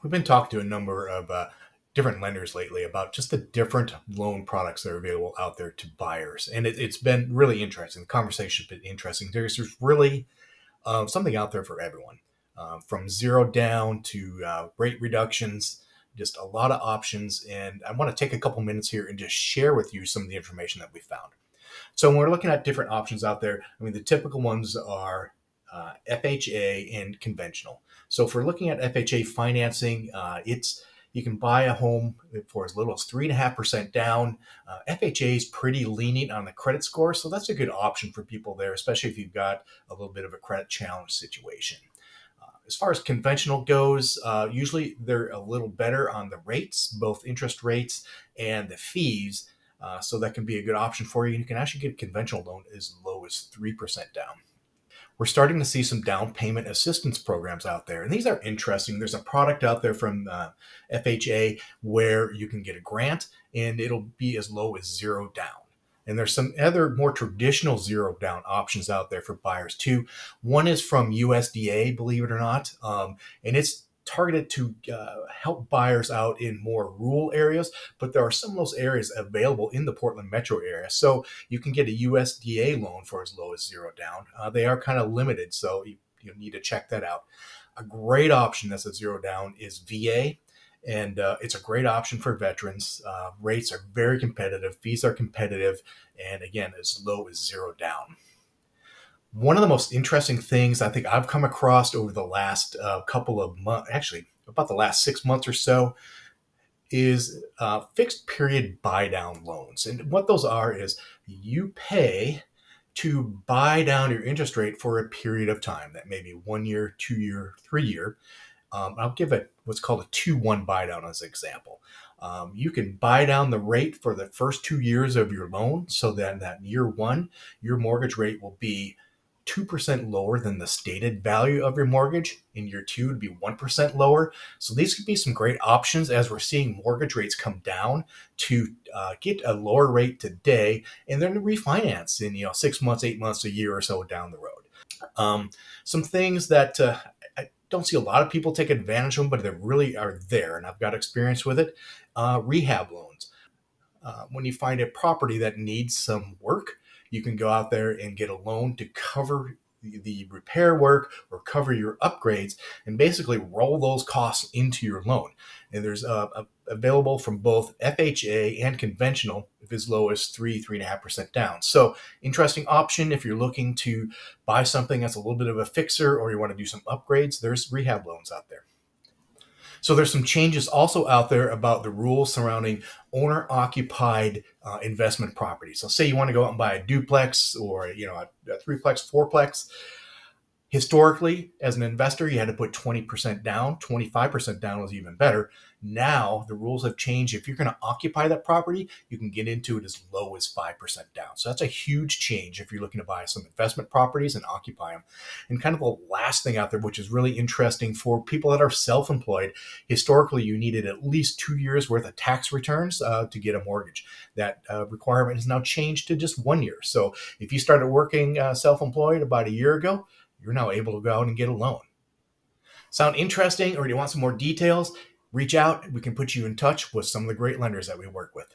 We've been talking to a number of different lenders lately about just the different loan products that are available out there to buyers. And it's been really interesting. The conversation's been interesting. There's really something out there for everyone, from zero down to rate reductions, just a lot of options. And I want to take a couple minutes here and just share with you some of the information that we found. So when we're looking at different options out there, I mean, the typical ones are FHA and conventional. So if we're looking at FHA financing, you can buy a home for as little as 3.5% down. FHA is pretty lenient on the credit score, so that's a good option for people there, especially if you've got a little bit of a credit challenge situation. As far as conventional goes, usually they're a little better on the rates, both interest rates and the fees. So that can be a good option for you. You can actually get a conventional loan as low as 3% down. We're starting to see some down payment assistance programs out there. And these are interesting. There's a product out there from FHA where you can get a grant and it'll be as low as zero down. And there's some other more traditional zero down options out there for buyers too. One is from USDA, believe it or not. And it's targeted to help buyers out in more rural areas, but there are some of those areas available in the Portland metro area. So you can get a USDA loan for as low as zero down. They are kind of limited, so you need to check that out. A great option that's a zero down is VA. And it's a great option for veterans. Rates are very competitive, fees are competitive, and again, as low as zero down. One of the most interesting things I think I've come across over the last couple of months, actually about the last 6 months or so, is fixed period buy down loans. And what those are is you pay to buy down your interest rate for a period of time. That may be 1 year, 2 year, 3 year. I'll give it what's called a 2-1 buy down as an example. You can buy down the rate for the first 2 years of your loan. So then that year one, your mortgage rate will be 2% lower than the stated value of your mortgage. In year two, it'd be 1% lower. So these could be some great options as we're seeing mortgage rates come down to get a lower rate today and then refinance in 6 months, 8 months, a year or so down the road. Some things that I don't see a lot of people take advantage of them, but they really are there, and I've got experience with it. Rehab loans. When you find a property that needs some work, you can go out there and get a loan to cover the repair work or cover your upgrades and basically roll those costs into your loan. And there's available from both FHA and conventional, if as low as 3.5% down. So interesting option if you're looking to buy something that's a little bit of a fixer or you want to do some upgrades. There's rehab loans out there. So there's some changes also out there about the rules surrounding owner-occupied investment properties. So say you want to go out and buy a duplex or a threeplex, fourplex. Historically, as an investor, you had to put 20% down. 25% down was even better. Now the rules have changed. If you're going to occupy that property, you can get into it as low as 5% down. So that's a huge change if you're looking to buy some investment properties and occupy them. And kind of the last thing out there, which is really interesting for people that are self-employed, historically you needed at least 2 years worth of tax returns to get a mortgage. That requirement has now changed to just 1 year. So if you started working self-employed about a year ago, you're now able to go out and get a loan. Sound interesting, or do you want some more details? Reach out. We can put you in touch with some of the great lenders that we work with.